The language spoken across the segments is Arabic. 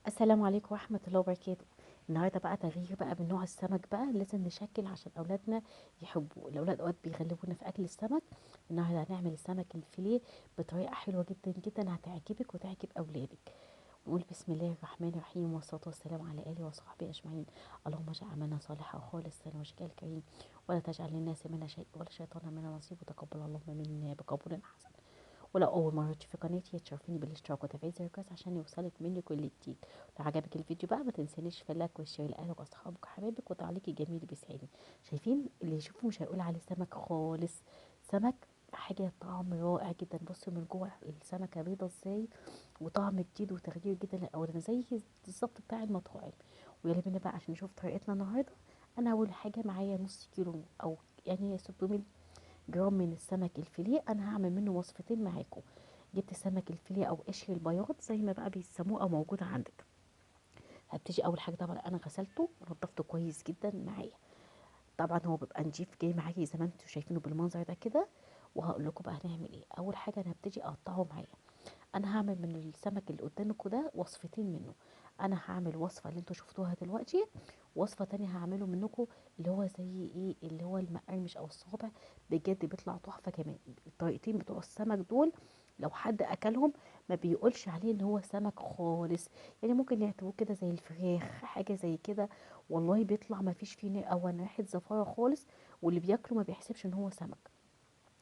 السلام عليكم ورحمة الله وبركاته. النهارده بقى تغيير بقى من نوع السمك بقى لازم نشكل عشان اولادنا يحبوا. الاولاد اوقات بيغلبونا في اكل السمك. النهارده هنعمل السمك الفيليه بطريقة حلوة جدا جدا هتعجبك وتعجب اولادك. نقول بسم الله الرحمن الرحيم والصلاة والسلام على آله وصحبه أجمعين. اللهم اجعل عملنا صالحا وخالصا وجهك الكريم، ولا تجعل للناس منا شيء ولا شيطان منا نصيب، وتقبل اللهم منا بقبول حسن. ولو أول مرة تشوفي قناتي تشرفيني بالاشتراك وتفعيل زر الجرس عشان يوصلك مني كل جديد. لو عجبك الفيديو بقى ما تنسانيش في اللايك والشير لأهلك وأصحابك وحبايبك، وتعليقي جميل بيسعدني. شايفين اللي يشوفه مش هيقول عليه سمك خالص. سمك حاجة طعم رائع جدا. بصوا من جوه السمكة بيضة ازاي، وطعم جديد وتغيير جدا للأولاد زي بالظبط بتاع المطاعم. ويلا بينا بقى عشان نشوف طريقتنا النهاردة. أنا أول حاجة معايا نص كيلو أو يعني 600 جرام من السمك الفيليه. انا هعمل منه وصفتين معاكم. جبت السمك الفيليه او قشر البياض زي ما بقى بيسموه او موجود عندك. هبتدي اول حاجه طبعا انا غسلته ونضفته كويس جدا معايا. طبعا هو بيبقى نضيف جاي معايا زي ما انتم شايفينه بالمنظر ده كده. وهقول لكم بقى هنعمل ايه. اول حاجه انا هبتدي اقطعه معايا. انا هعمل من السمك اللي قدامكم ده وصفتين منه. انا هعمل وصفه اللي انتوا شفتوها دلوقتي، وصفه تانية هعمله منكم اللي هو زي ايه اللي هو المقرمش او الصابع. بجد بيطلع تحفه كمان. الطريقتين بتوع السمك دول لو حد اكلهم ما بيقولش عليه ان هو سمك خالص. يعني ممكن يعتبروه كده زي الفراخ حاجه زي كده. والله بيطلع ما فيش فيه او ريحه زفاره خالص. واللي بياكله ما بيحسبش ان هو سمك.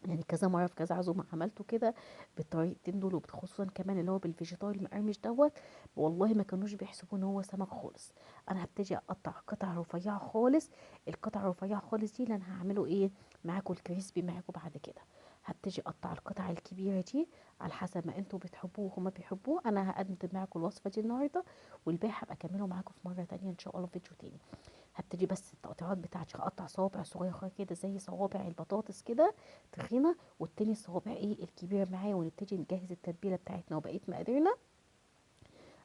يعني كذا مره في كذا عزومه عملته كده بالطريقتين دول، وخصوصا كمان اللي هو بالفيجيتار المقرمش دوت. والله ما كانوش بيحسبوا ان هو سمك خالص. انا هبتدي اقطع قطع رفيعه خالص. القطع الرفيعه خالص دي اللي انا هعمله ايه معاكم الكريسبي معاكم بعد كده. هبتدي اقطع القطع الكبيره دي على حسب ما انتوا بتحبوه وهما بيحبوه. انا هقدم معاكم الوصفه دي النهارده، والباقي هبقى اكمله معاكم في مره تانية ان شاء الله في فيديو تاني. هبتدي بس التقطيعات بتاعتي هقطع صوابع صغيره كده زي صوابع البطاطس كده تخينه، والتاني الصوابع ايه الكبيره معايا. ونبتدي نجهز التتبيله بتاعتنا وبقيه مقاديرنا.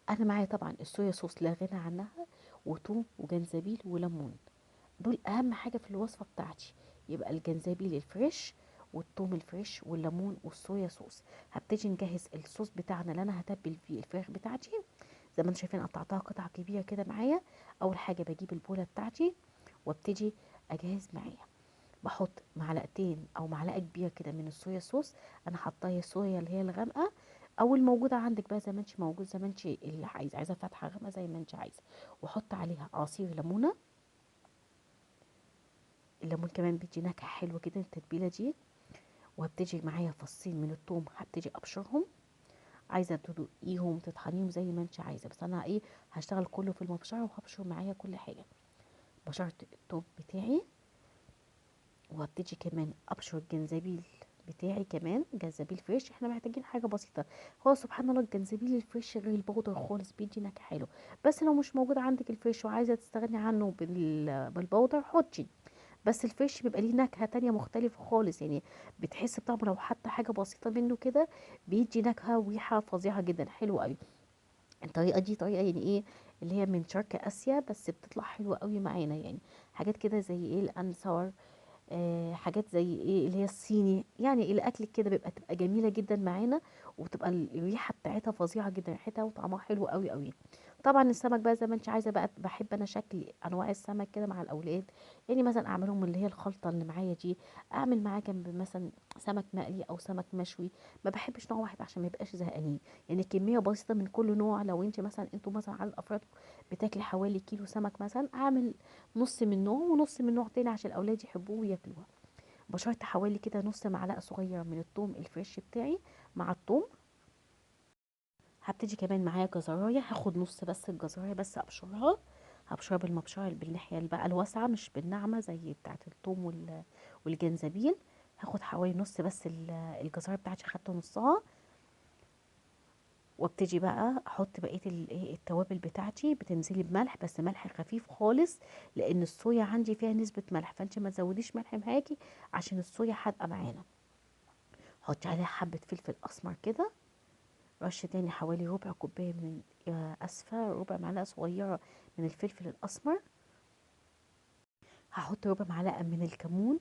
انا معايا طبعا الصويا صوص لا غنى عنها، وتوم وجنزبيل وليمون. دول اهم حاجه في الوصفه بتاعتي. يبقى الجنزبيل الفريش والثوم الفريش والليمون والصويا صوص. هبتدي نجهز الصوص بتاعنا اللي انا هتبل فيه الفراخ بتاعتي. زي ما انتم شايفين قطعتها قطع كبيره كده معايا. اول حاجه بجيب البوله بتاعتي وابتدي اجهز معايا. بحط معلقتين او معلقه كبيره كده من الصويا صوص. انا حاطاه هي الصويا اللي هي الغامقه او الموجوده عندك بقى زي ما انت موجود، زي ما انت اللي عايزه فاتحه غامقه زي ما انت عايزه. واحط عليها عصير ليمونه. الليمون كمان بيدي نكهه حلوه جدا التتبيله دي. وهبتدي معايا فصين من الثوم هبتدي ابشرهم. عايزه تدوقيهم تطحنيهم زي ما انت عايزه، بس انا ايه هشتغل كله في المبشره وهبشر معايا كل حاجه. بشرت الثوم بتاعي. وهبتدي كمان ابشر الجنزبيل بتاعي كمان جنزبيل فريش. احنا محتاجين حاجه بسيطه. هو سبحان الله الجنزبيل الفريش غير البودر خالص بيدي نكهه حلو. بس لو مش موجود عندك الفريش وعايزه تستغني عنه بالبودر حطي. بس الفريش بيبقى ليه نكهه تانية مختلفه خالص يعني. بتحس بطعمه لو حتى حاجه بسيطه منه كده بيدي نكهه وريحه فظيعه جدا حلوه قوي. الطريقه دي طريقه يعني ايه اللي هي من شرق اسيا، بس بتطلع حلوه قوي معانا يعني. حاجات كده زي ايه الانصار. حاجات زي ايه اللي هي الصيني يعني الاكل كده تبقى جميله جدا معانا. وبتبقى الريحه بتاعتها فظيعه جدا ريحتها وطعمها حلو قوي قوي. طبعا السمك بقى زي ما انت عايزه بقى. بحب انا شكل انواع السمك كده مع الاولاد. يعني مثلا اعملهم اللي هي الخلطه اللي معايا دي. اعمل معاه جنب مثلا سمك مقلي او سمك مشوي. ما بحبش نوع واحد عشان ما يبقاش زهقانين. يعني كميه بسيطه من كل نوع. لو انت مثلا انتوا مثلا عدد افراد بتاكلي حوالي كيلو سمك مثلا اعمل نص من نوع ونص من نوع تاني عشان الاولاد يحبوه وياكلوها. بشرت حوالي كده نص معلقه صغيره من الثوم الفريش بتاعي مع الثوم. هبتدي كمان معايا جزرايه هاخد نص بس الجزرايه بس ابشرها. هبشرها بالمبشره بالناحيه اللي بقى الواسعه مش بالناعمه زي بتاعه الثوم والجنزبيل. هاخد حوالي نص بس الجزرايه بتاعتي خدت نصها. وابتدي بقى احط بقيه الايه التوابل بتاعتي. بتنزلي بملح بس ملح خفيف خالص. لان الصويا عندي فيها نسبه ملح فانت ما تزوديش ملح معاكي عشان الصويا حادقه معانا. حطي عليها حبه فلفل اسمر كده. رش تاني حوالي ربع كوبايه من اسفه ربع معلقه صغيره من الفلفل الاسمر. هحط ربع معلقه من الكمون.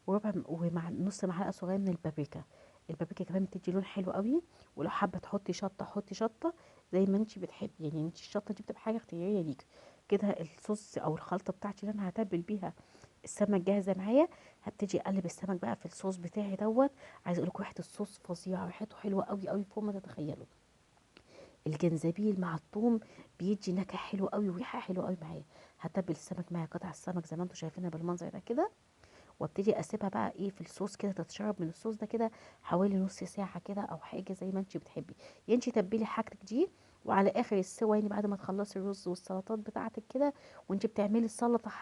ومع نص معلقه صغيره من البابريكا. البابريكا كمان بتدي لون حلو قوي. ولو حابه تحطي شطه حطي شطه زي ما انت بتحبي، يعني انت الشطه دي بتبقى حاجه اختياريه ليك. كده الصوص او الخلطه بتاعتي اللي انا هتبل بيها السمك جاهزه معايا. هبتدي اقلب السمك بقى في الصوص بتاعي دوت. عايزه اقول لكم ريحه الصوص فظيعه، ريحته حلوه قوي قوي فوق ما تتخيلوا. الجنزبيل مع الثوم بيدي نكهه حلوه قوي وريحه حلوه قوي معايا. هتبل السمك معايا قطع السمك زي ما انتم شايفينها بالمنظر ده كده. وابتدي اسيبها بقى ايه في الصوص كده، تتشرب من الصوص ده كده حوالي نص ساعه كده او حاجه زي ما انت بتحبي. يا انت تبلي حاجتك دي، وعلى اخر السوا يعني بعد ما تخلصي الرز والسلطات بتاعتك كده وانت بتعملي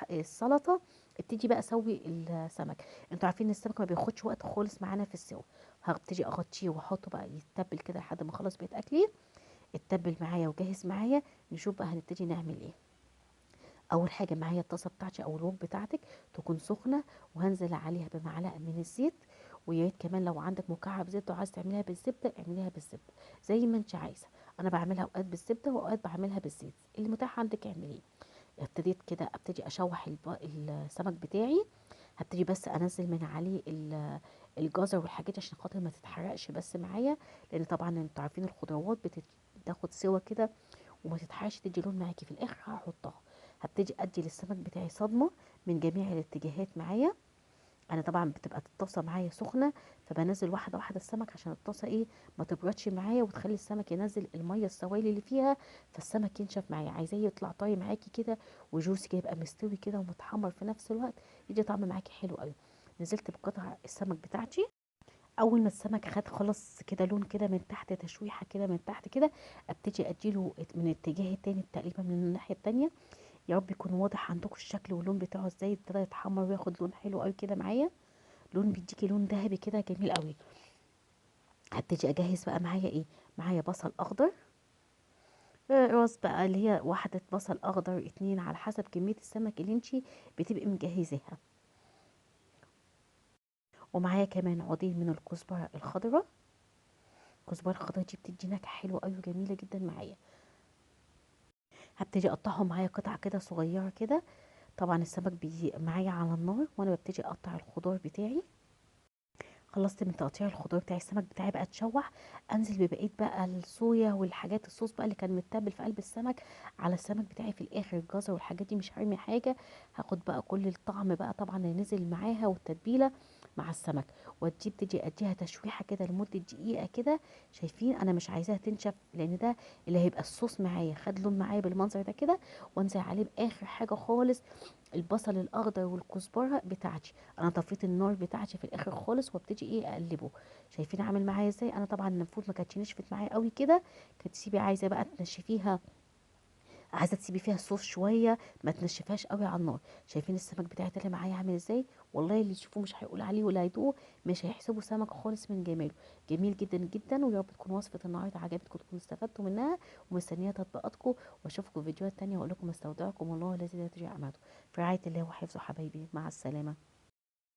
السلطه ابتدي بقى سوي السمك. انتوا عارفين ان السمك ما بياخدش وقت خالص معانا في السوا. هبتدي اغطيه واحطه بقى يتبل كده لحد ما خلاص بيتاكلي. اتبل معايا وجهز معايا. نشوف بقى هنبتدي نعمل ايه. اول حاجه معايا الطاسه بتاعتي او الوك بتاعتك تكون سخنه، وهنزل عليها بمعلقه من الزيت. ويا ريت كمان لو عندك مكعب زبده وعايز تعمليها بالزبده اعمليها بالزبده زي ما انت عايزه. انا بعملها اوقات بالزبده واوقات بعملها بالزيت، اللي متاح عندك اعمليه. ابتديت كده ابتدي اشوح السمك بتاعي. هبتدي بس انزل من عليه الجزر والحاجات عشان خاطر ما تتحرقش بس معايا. لان طبعا انتوا عارفين الخضروات بتاخد سوا كده وما تتحرقش تدي لون معاكي. في الاخر هحطها. هبتدي ادي للسمك بتاعي صدمه من جميع الاتجاهات معايا. انا طبعا بتبقى الطاسه معايا سخنه، فبنزل واحده واحده السمك عشان الطاسه ايه ما تبردش معايا وتخلي السمك ينزل الميه السوائل اللي فيها، فالسمك ينشف معايا. عايزاه يطلع طري معاكي كده وجوسي كده، يبقى مستوي كده ومتحمر في نفس الوقت، يدي طعم معاكي حلو قوي. نزلت بقطع السمك بتاعتي. اول ما السمك خد خلاص كده لون كده من تحت، تشويحه كده من تحت كده، ابتدي اديله من الاتجاه التاني تقريبا من الناحيه التانيه. يا رب يكون واضح عندكم الشكل واللون بتاعه ازاي ابتدى يتحمر وياخد لون حلو قوي كده معايا. لون بيديكي لون ذهبي كده جميل قوي. هبتدي اجهز بقى معايا ايه. معايا بصل اخضر، راس بقى اللي هي واحدة بصل اخضر اتنين على حسب كمية السمك اللي انتي بتبقي مجهزاها. ومعايا كمان عودين من الكزبرة الخضراء. الكزبرة الخضراء دي بتدي نكهة حلوة قوي وجميلة جدا معايا. هبتدي اقطعهم معايا قطع كده صغيرة كده. طبعا السمك معايا على النار وانا ببتدي اقطع الخضار بتاعي. خلصت من تقطيع الخضار بتاعي السمك بتاعي بقى اتشوح. انزل ببقيه بقى الصويا والحاجات الصوص بقى اللي كان متبل في قلب السمك على السمك بتاعي في الاخر. الجزر والحاجات دي مش هرمي حاجه. هاخد بقى كل الطعم بقى طبعا اللي نزل معاها والتتبيله مع السمك. وادي ابتدي اديها تشويحه كده لمده دقيقه كده. شايفين انا مش عايزاها تنشف لان ده اللي هيبقى الصوص معايا خد لون معايا بالمنظر ده كده. وانزل عليه باخر حاجه خالص البصل الاخضر والكزبره بتاعتي. انا طفيت النار بتاعتي في الاخر خالص وابتدي ايه اقلبه. شايفين عامل معايا ازاي. انا طبعا المفروض ما كانتش نشفت معايا قوي كده. كانت تسيبي عايزه بقى تنشفيها، عايزه تسيبي فيها الصوص شويه ما تنشفهاش قوي على النار. شايفين السمك بتاعي طلع معايا عامل ازاي. والله اللي يشوفوه مش هيقول عليه ولا هيدوقه مش هيحسبوا سمك خالص من جماله. جميل جدا جدا. ويا رب تكون وصفه النهارده عجبتكم تكونوا استفدتوا منها. ومستنيه تطبيقاتكم. واشوفكم في فيديوهات تانية واقول لكم استودعكم الله الذي لا تضيع امانته في رعايه الله وحفظه. حبايبي مع السلامه.